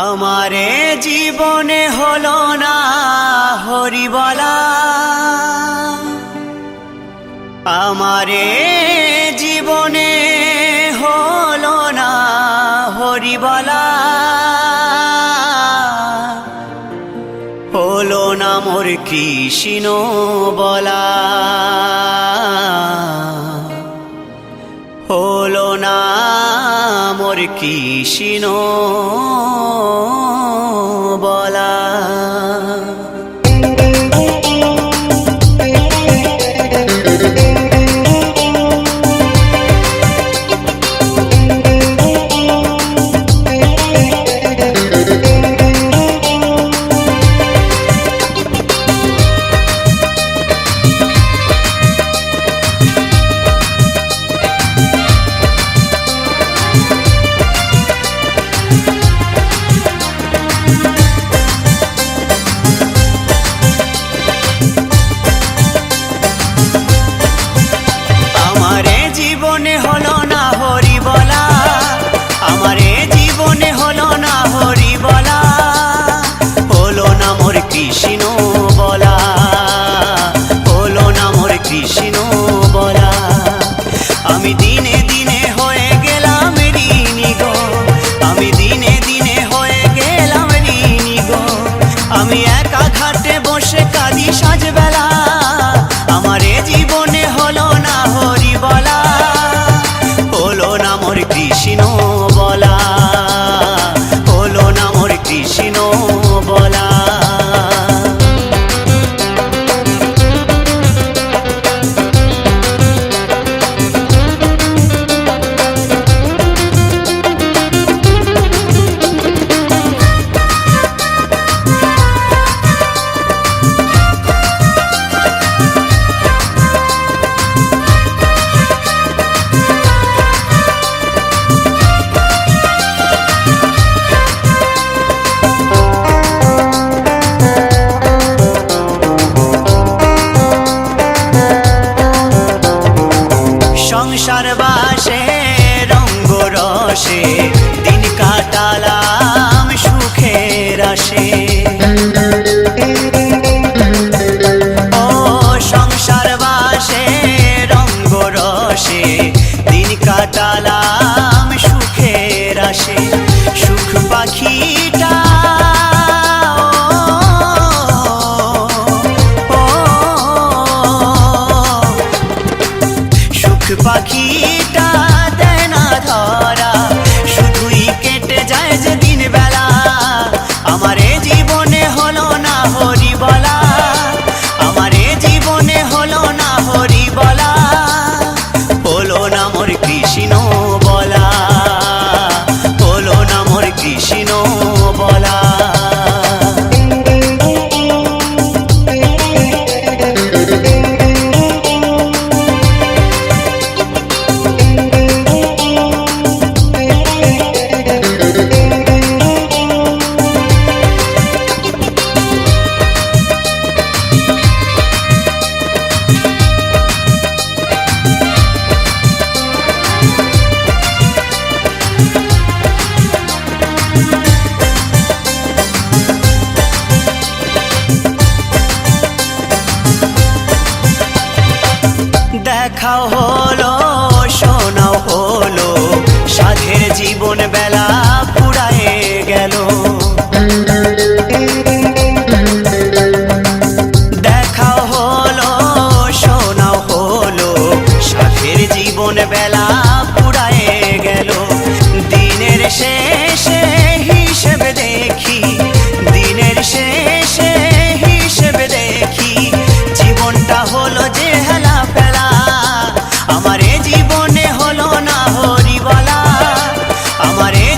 আমারে জীবনে হলো না হরি বলা, আমারে জীবনে হলো না হরি বলা, হলো না মোর কৃষ্ণ বলা, হলো না মোর কৃষ্ণ বলা। কৃষ্ণ বলা, হলো না মোর কৃষ্ণ বলা, আমি দিনে দিনে হয়ে গেলাম ঋণী গো, আমি দিনে দিনে হয়ে গেলাম ঋণী গো, আমি একা ঘাটে বসে কাঁদি সাজবেলা, আমার এ জীবনে হলো না হরি বলা, হলো না মোর কৃষ্ণ বলা, হলো না মোর কৃষ্ণ বলা। সংসার বাসে রঙ্গ রসে দিন কাটালাম সুখের আসে, ও সংসার বাসে রঙ্গ রসে দিন কাটালাম সুখের আসে, সুখ পাখিটা পাখিটা দেয় না ধরা, শুধুই কেটে যায় যে দিন বেলা, আমার এ জীবনে হলো না হরি বলা, আমার এ জীবনে হলো না হরি বলা, হলো না মোর কৃষ্ণ বলা, হলো না মোর কৃষ্ণ বলা। দেখাও হলো শোনাও হলো সাধের জীবন বেলা ফুরায়ে গেল, দেখাও হলো শোনাও হলো সাধের জীবন বেলা ফুরায়ে গেল, দিনের শেষে হিসেব দেখি, দিনের শেষে হিসেব দেখি, জীবনটা হলো যে হেলা ফেলা, আমার এ জীবনে হলো না হরি বলা, আমার এ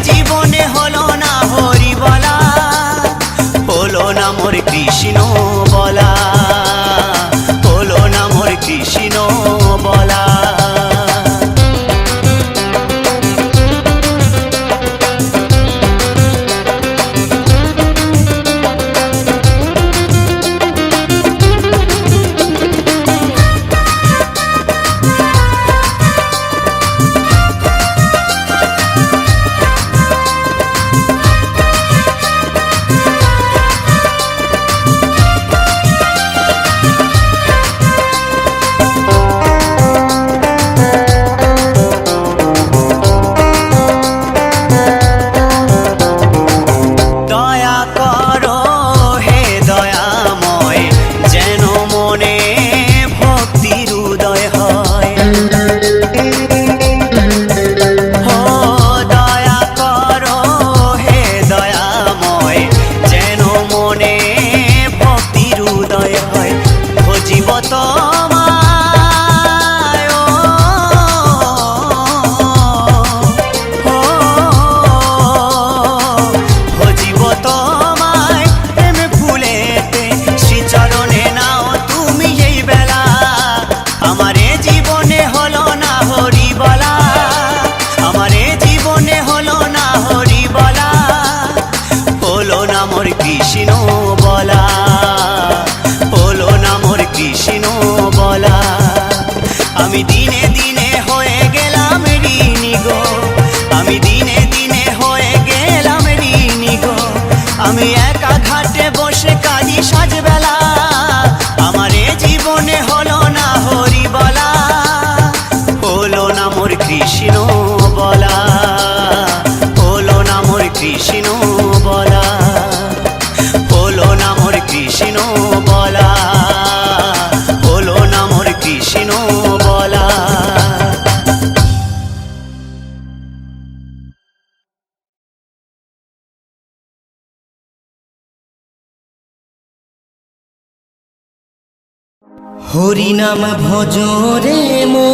হরি নাম ভজরে মো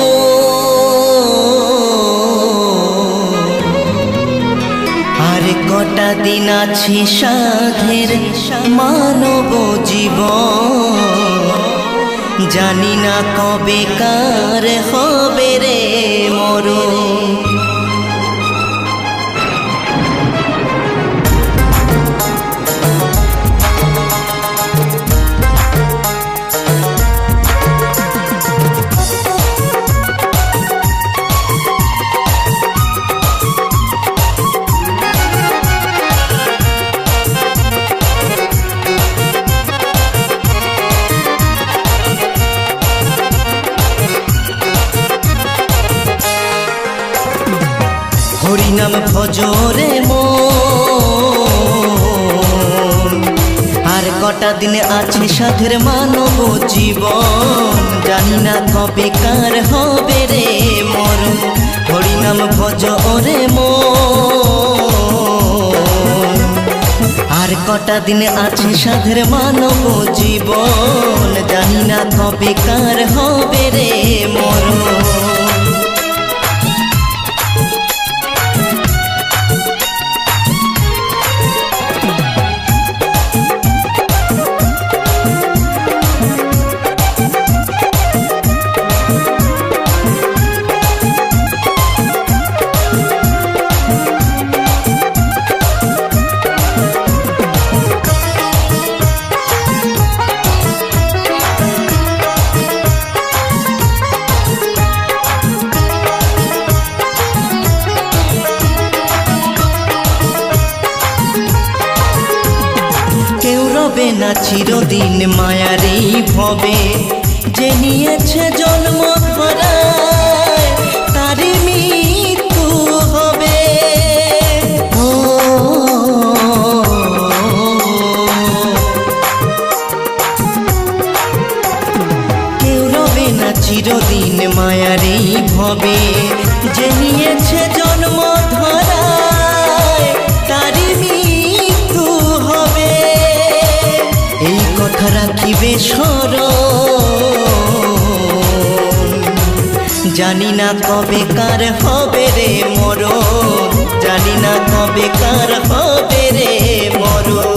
আর কটা দিন আছে সাধের মানব জীবন, জানি না কবে কার হবে রে মরণ। হরি নাম ভজরে মন আর কটা দিনে আছে সাধের মানব জীবন, জানি না কবে কার হবে রে মরণ। হরি নাম ভজরে মন আর কটা দিনে আছে সাধের মানব জীবন, জানি না কবে কার হবে রে মরণ। রবে না চিরদিন মায়ারি ভবে, যে নিয়েছে জন্ম ধরায় তারই মৃত্যু হবে। ও কেউ রবে না চিরদিন মায়ারি ভবে, যে নিয়েছে জন্ম ধরায় তারই মৃত্যু হবে। এই কথা রাখিবে স্মরণ, জানি না কবে কার হবে রে মরণ, জানি না কবে কার হবে রে মরণ।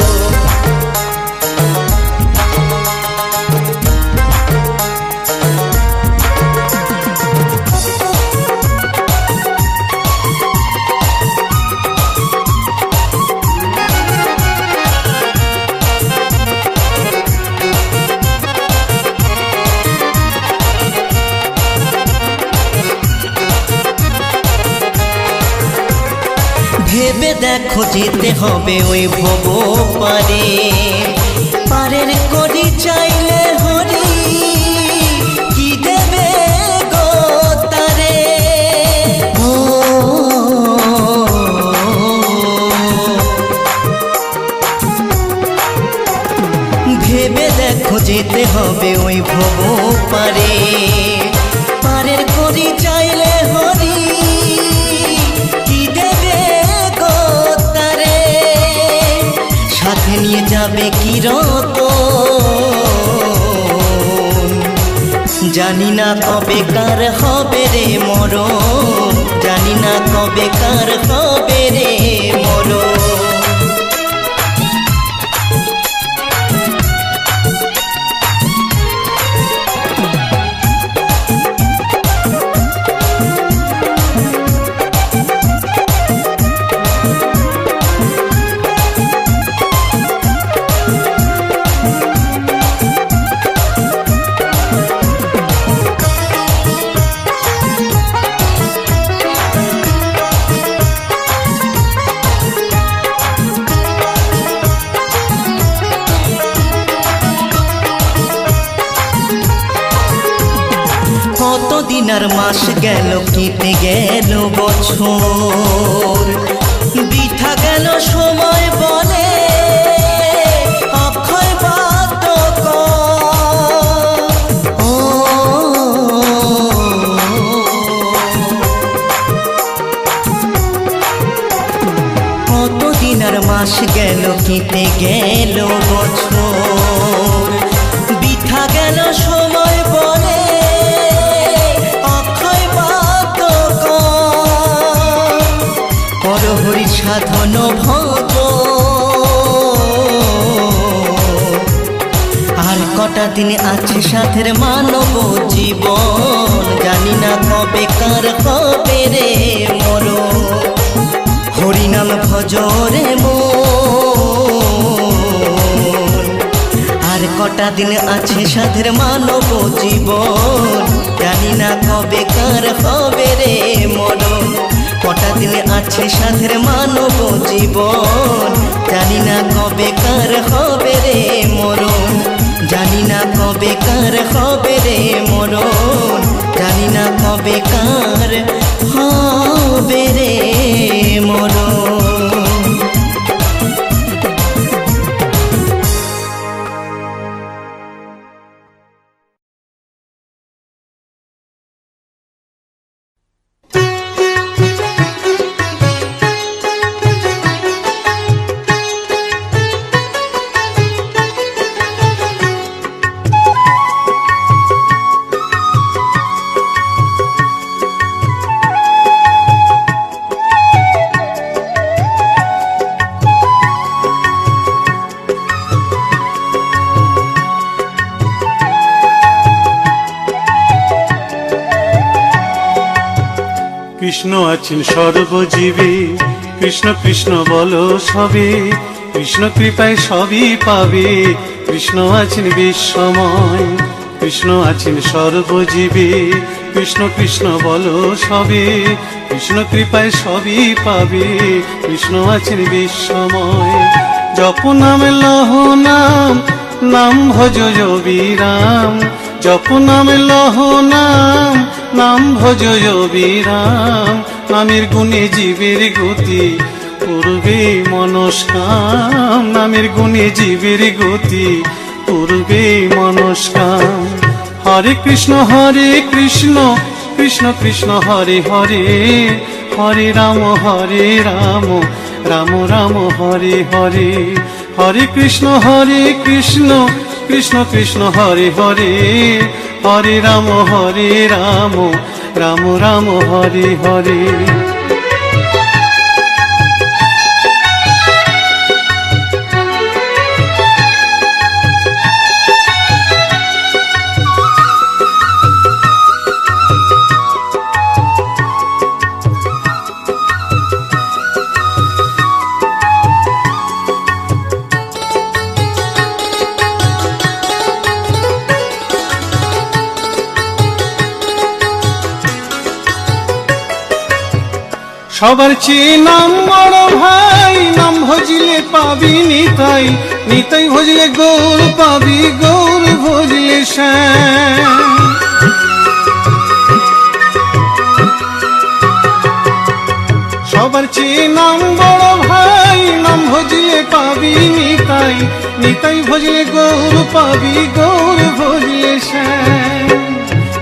ভেবে দেখো যেতে হবে ওই ভব পারে, পারের করি চাইলে হরি কি দেবে গো তারে। ও ভেবে দেখো যেতে হবে ওই ভব পারে, পারের করি চাইলে হরি সাথে নিয়ে যাবে কিরতন, জানি না কবে কার হবে রে মরণ, জানি না কবে কার হবে রে মরণ। কতদিন আর মাস গেল কেটে গেল বছর, বৃথা গেল সময় বলে অক্ষয় বাতক। ও কতদিন আর মাস গেল কেটে গেল বছর, বৃথা গেল সময় সাধন ভজ আর কটা দিন আছে সাথের মানব জীবন, জানি না কবে কার হবে রে মরণ। হরিনাম ভজ রে মন, আর কটা দিন আছে সাধের মানব জীবন, জানি না কবে কার হবে রে মরণ। কটা দিন আছে সাধের মানব জীবন, জানি না কবে কার হবে রে মরণ। জানি না কবে কার হবে রে মরণ, জানি না কবে কার হবে রে মরণ। কৃষ্ণ আছেন সর্বজীবে, কৃষ্ণ কৃষ্ণ বলো সবে, কৃষ্ণ কৃপায় সবই পাবে। কৃষ্ণ আছেন বিশ্বময়, কৃষ্ণ আছেন সর্বজীবে, কৃষ্ণ কৃষ্ণ বলো সবে, কৃষ্ণ কৃপায় সবই পাবে। কৃষ্ণ আছেন বিশ্বময়। জপ নাম লহ নাম, নাম ভজ বিরাম। জপ নাম লহ নাম, নাম ভজ বিরাম। নামের গুণে জীবের গতি, পূর্বে মনস্কাম। নামের গুণে জীবের গতি, পূর্বে মনস্কাম। হরে কৃষ্ণ কৃষ্ণ কৃষ্ণ হরে হরে, হরে রাম রাম রাম হরে হরে। হরে কৃষ্ণ কৃষ্ণ কৃষ্ণ হরে হরে, হরে রাম রাম রাম হরে হরে। সবার চেয়ে নাম বড় ভাই, নাম ভজিলে পাবি নিতাই, নিতাই ভজিলে গৌর পাবি, গৌর ভজিলে শ্যাম। সবার চেয়ে নাম বড় ভাই, নাম ভজিলে পাবি নিতাই, নিতাই ভজিলে গৌর পাবি, গৌর ভজিলে শ্যাম।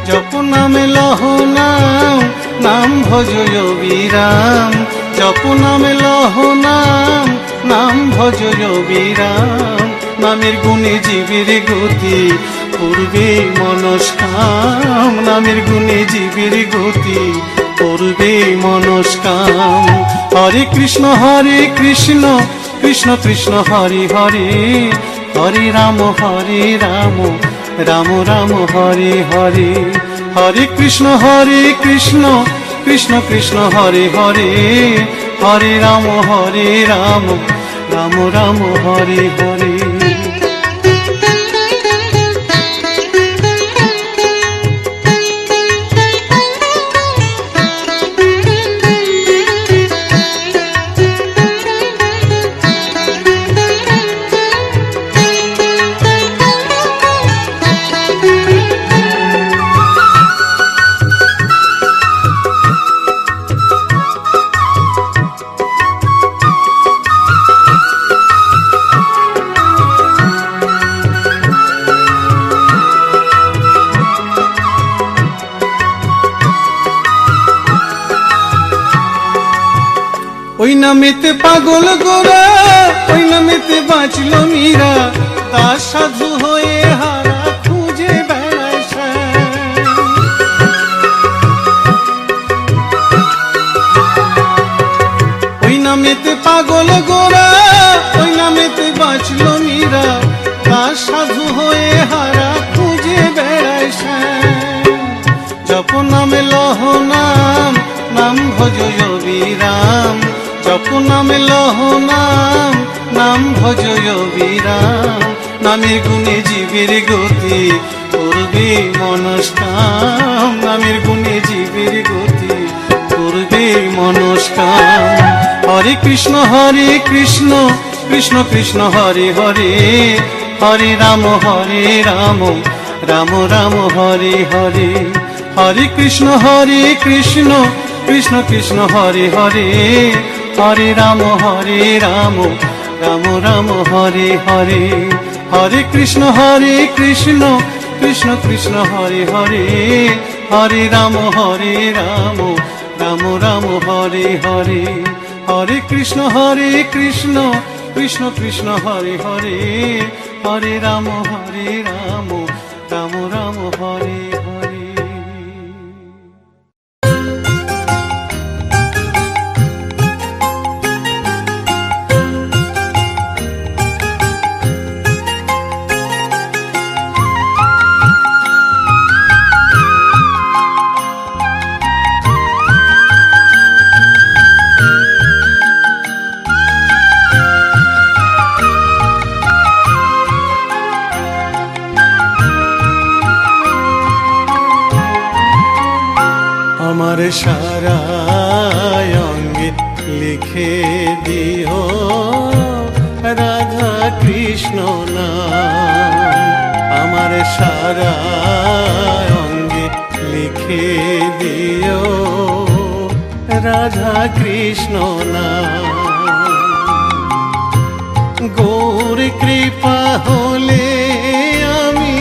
জপ নামে লহ নাম, নাম ভজ বিরাম। জপ নামে লহ নাম, নাম ভজ বিরাম। নামের গুণে জীবের গতি, পূর্বে মনস্কাম। নামের গুণে জীবের গতি, পূর্বে মনস্কাম। হরে কৃষ্ণ কৃষ্ণ কৃষ্ণ হরে হরে, হরে রাম রাম রাম হরে হরে। হরে কৃষ্ণ কৃষ্ণ কৃষ্ণ হরে হরে, হরে রাম রাম রাম হরে হরে। ওই নামেতে পাগল গোরা, ওই নামেতে বাঁচল মীরা, দাস সাধু হয়ে হারা খুঁজে বেড়ায় শ্যাম। ওই নামে নামেতে পাগল গোরা, ওই নামেতে বাঁচল মীরা, তার সাধু হয়ে হারা খুঁজে বেড়ায় শ্যাম। জপ নামে লহ নাম, নাম ভজ অবিরাম, জপ নামে লহ নাম, নাম ভজ অবিরাম। নামের গুণে জীবের গতি করবে মনস্কাম, নামের গুণে জীবের গতি করবে মনস্কাম। হরে কৃষ্ণ কৃষ্ণ কৃষ্ণ হরে হরে, হরে রাম রাম রাম হরে হরে। হরে কৃষ্ণ কৃষ্ণ কৃষ্ণ হরে হরে, হরে রাম রাম রাম হরে হরে। হরে কৃষ্ণ কৃষ্ণ কৃষ্ণ হরে হরে, হরে রাম রাম রাম হরে হরে। হরে কৃষ্ণ কৃষ্ণ কৃষ্ণ হরে হরে, হরে রাম রাম হরে হরে। আমার সারা অঙ্গে লিখে দিও রাধা কৃষ্ণ নাম, আমার সারা অঙ্গে লিখে দিও রাধা কৃষ্ণ নাম। গৌর কৃপা হলে আমি,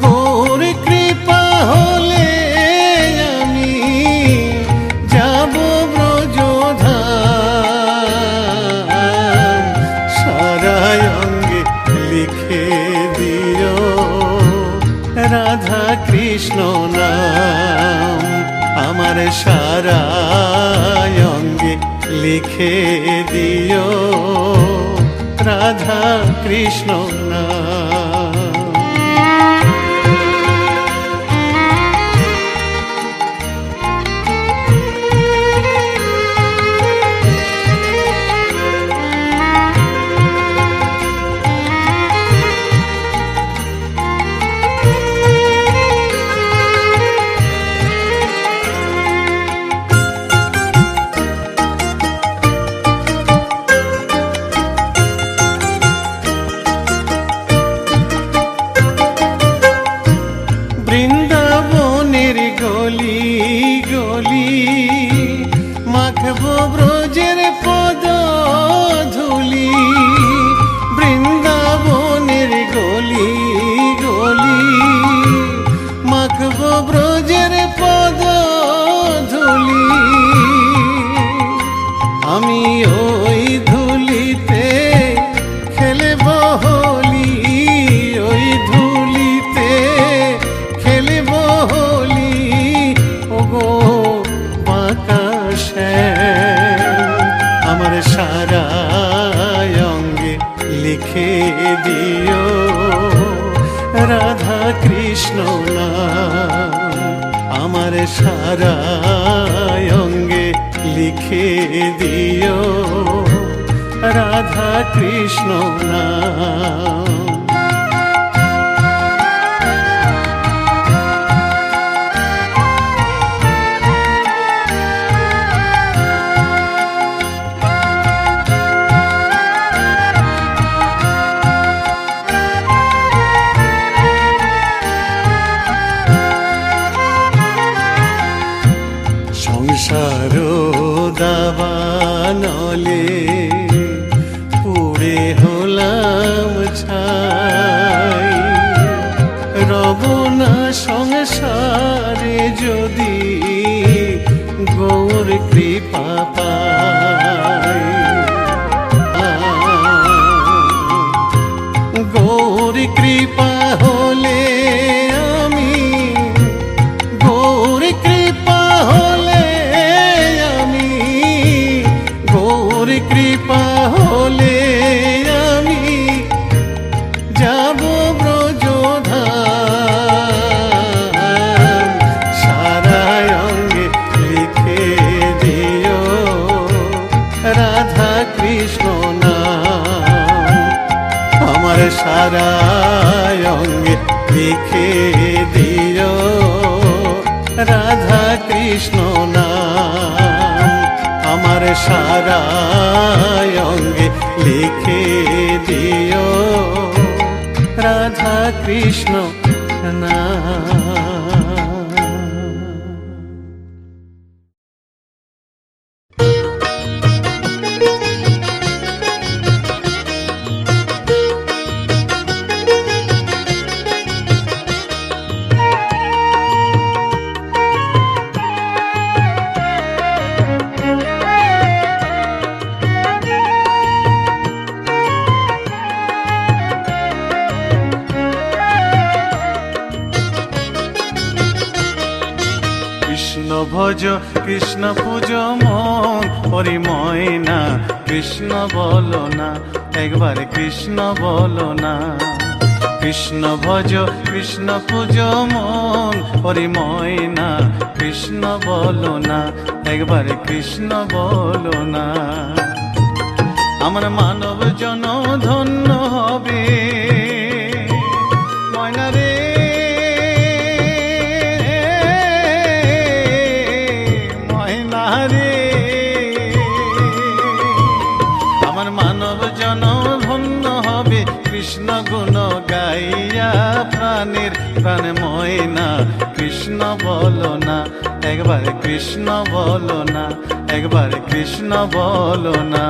গৌর কৃপা হলে আমি যাব ব্রজধাম। সারা অঙ্গে লিখে দিও রাধা কৃষ্ণ নাম, আমার সারা অঙ্গে লিখে দিও রাধা কৃষ্ণ নাম। বৃন্দাবনের গলি গলি মাখবো ব্রজের পদ ধুলি, বৃন্দাবনের গলি গলি মাখবো ব্রজের পদ ধুলি। আমি ওই ধুলিতে খেলব হোলি, ওই ধুলিতে খেলব হোলি। ওগো বাঁকা শ্যাম, আমার সারা অঙ্গে লিখে দিও রাধা কৃষ্ণ নাম, আমার সারা অঙ্গে লিখে দিও রাধা কৃষ্ণ নাম। সংসার দাবানলে পুড়ে হলাম ছাই, রব না সংসারে যদি গৌর কৃপা পাই। গৌর কৃপা হলে আমি, গৌর কৃপা হলে আমি কৃষ্ণ নাম আমার সারা অঙ্গে লিখে দিও রাধা কৃষ্ণ নাম আমার সারা অঙ্গে লিখে দিও রাধা কৃষ্ণ নাম। কৃষ্ণ ভজ কৃষ্ণ পূজ মন পরিময় না কৃষ্ণ বলো না একবার কৃষ্ণ বলো না কৃষ্ণ ভজ কৃষ্ণ পূজ মন পরিময় না কৃষ্ণ বলো না একবার কৃষ্ণ বলো না আমার মানব জন ধন্য হবে ময়না রে আমার মানব জন ধন্য হবে কৃষ্ণ গুণ গাইয়া প্রাণের প্রাণ ময়না কৃষ্ণ বলো না একবার কৃষ্ণ বলো না একবার কৃষ্ণ বলো না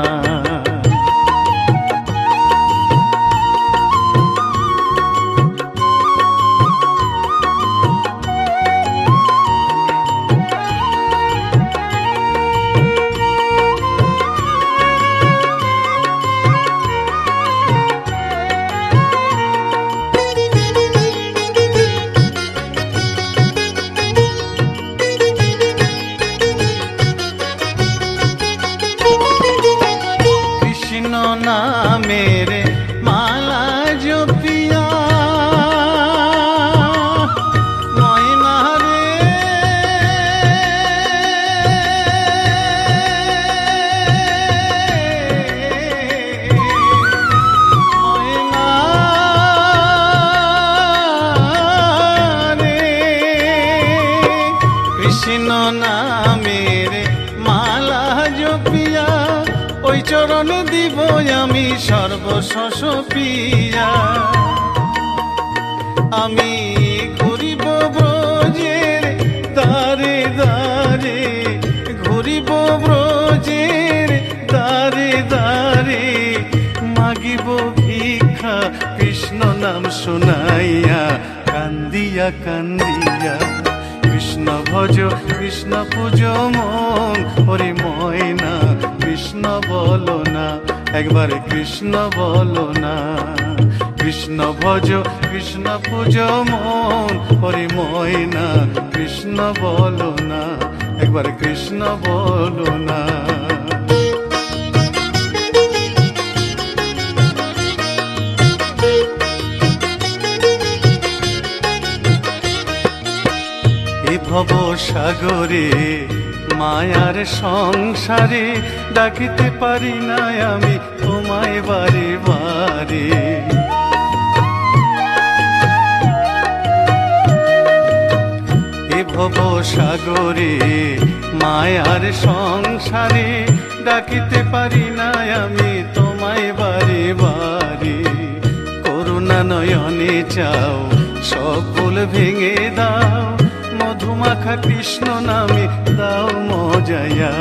মেরে মালা জপিয়া ময়না রে ময়না রে কৃষ্ণ নামের মালা জপিয়া ওই চরণ দিব আমি সর্বশস পিয়া আমি ঘুরিব ব্রজের দ্বারে দ্বারে ঘুরিব ব্রজের দ্বারে দ্বারে মাগিব ভিক্ষা কৃষ্ণ নাম শুনাইয়া কান্দিয়া কান্দিয়া কৃষ্ণ ভজ কৃষ্ণ পূজ মন হরি ময়না কৃষ্ণ বলো না একবার কৃষ্ণ বলো না কৃষ্ণ ভজ কৃষ্ণ পূজ মন হরি ময়না কৃষ্ণ বলো না একবার কৃষ্ণ বলো না ভব সাগরে মায়ার সংসারে ডাকিতে পারি না আমি তোমায় বারে বারে এ ভব সাগরে মায়ার সংসারে ডাকিতে পারি না আমি তোমায় বারে বারে করুণা নয়নে চাও সকল ভেঙে দাও মধুমাখা কৃষ্ণ নামে দাও মজায়া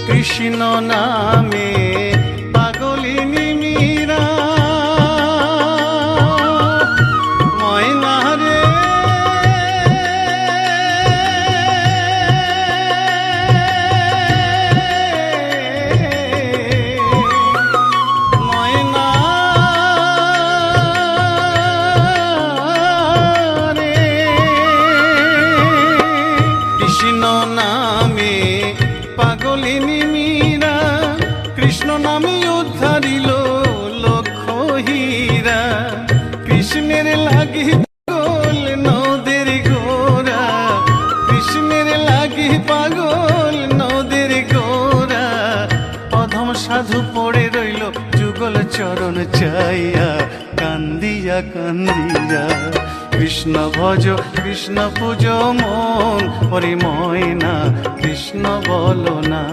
কৃষ্ণ নামে পাগলিনী মীরা ময়না রে ময়না চরণ চাইয়া কান্দিয়া কান্দিয়া কৃষ্ণ ভজ কৃষ্ণ পূজ মন ওরে ময়না কৃষ্ণ বলো না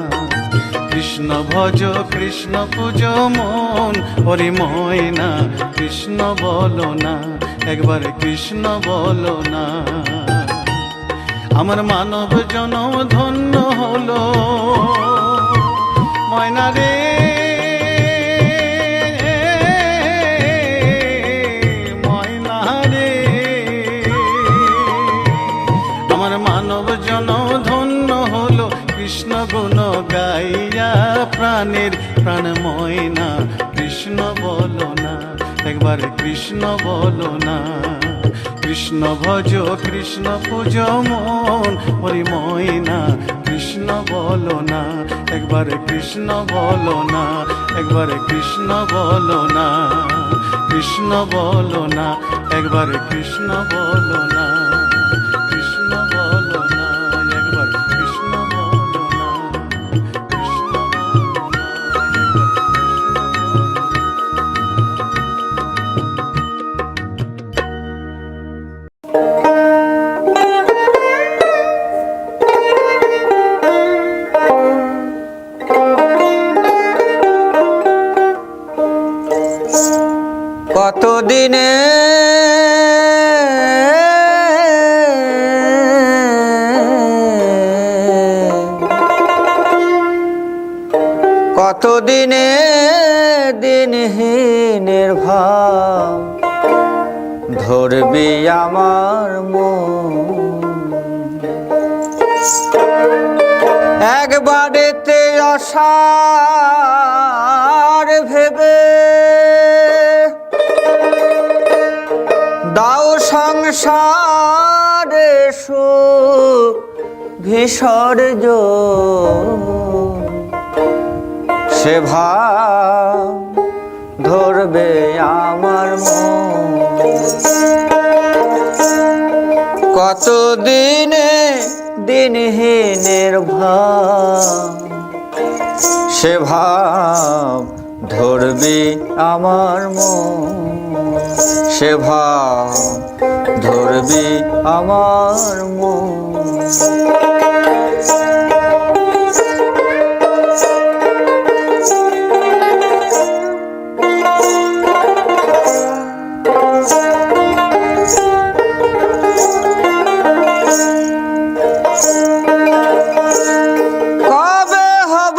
কৃষ্ণ ভজ কৃষ্ণ পূজ মন ওরে ময়না কৃষ্ণ বলো না একবার কৃষ্ণ বলো না আমার মানব জনম ধন্য হলো ময়না রে ময়না রে আমার মানব জনম ধন্য হলো কৃষ্ণ গুণ গাইয়া প্রাণের প্রাণ ময়না কৃষ্ণ বলো না একবার কৃষ্ণ বলো না কৃষ্ণ ভজ কৃষ্ণ পূজ মন ওরে ময়না কৃষ্ণ বলো না একবার কৃষ্ণ বলো না একবার কৃষ্ণ বলো না কৃষ্ণ বলো না একবার কৃষ্ণ বলো না কৃষ্ণ বলো না একবার কৃষ্ণ বলো না কৃষ্ণ বলো না কতদিনে কতদিনে দিনহীনের ভাব ধরবি আমার মন একবারেতে অসার ভেবে দাও সংসারে সুখ বিসর্জ সে ভাব ধরবে আমার মন কতদিনে দিনহীনের ভাব সে ভাব ধরবি আমার মন সে ভাব ধরবি আমার মন কবে হব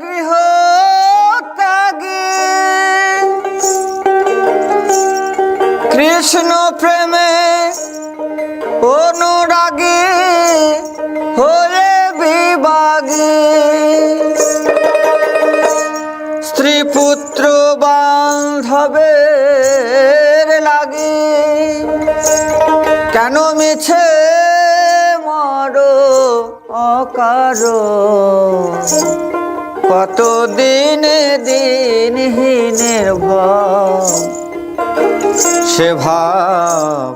গৃহ ত্যাগী কৃষ্ণ প্রেমে অনুরাগী হয়ে বিভাগী স্ত্রী পুত্র বান্ধবের লাগি কেন মিছে মরো অকারো কতদিনে দিনহীনের ভাব সে ভাব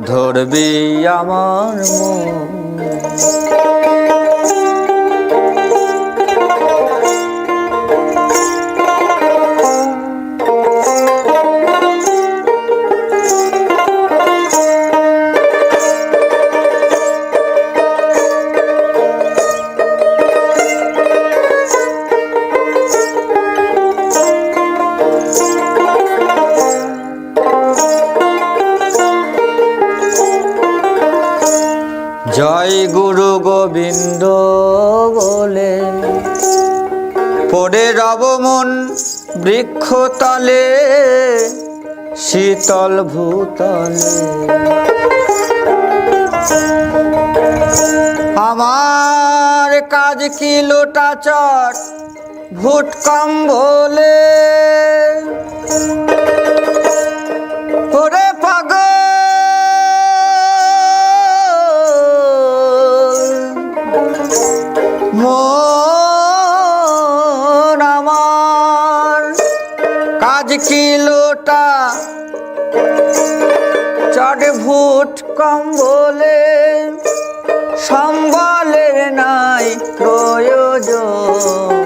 ধরবি আমার মন জয় গুরু গোবিন্দ বলে পড়ে রব মন বৃক্ষতলে শীতল ভূতলে আমার কাজ কি লোটাচট ভূত কম্বলে ওরে পাগল মন আমার কাজ কি লোটা চট ভূত কম্বলে সম্বলের নাই প্রয়োজন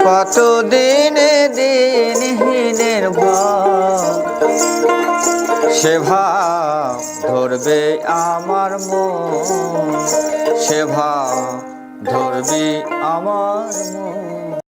কতদিনে দিনহীন মনের ভাব, সে ভাব ধরবে আমার মন, সে ভাব ধরবে আমার মন।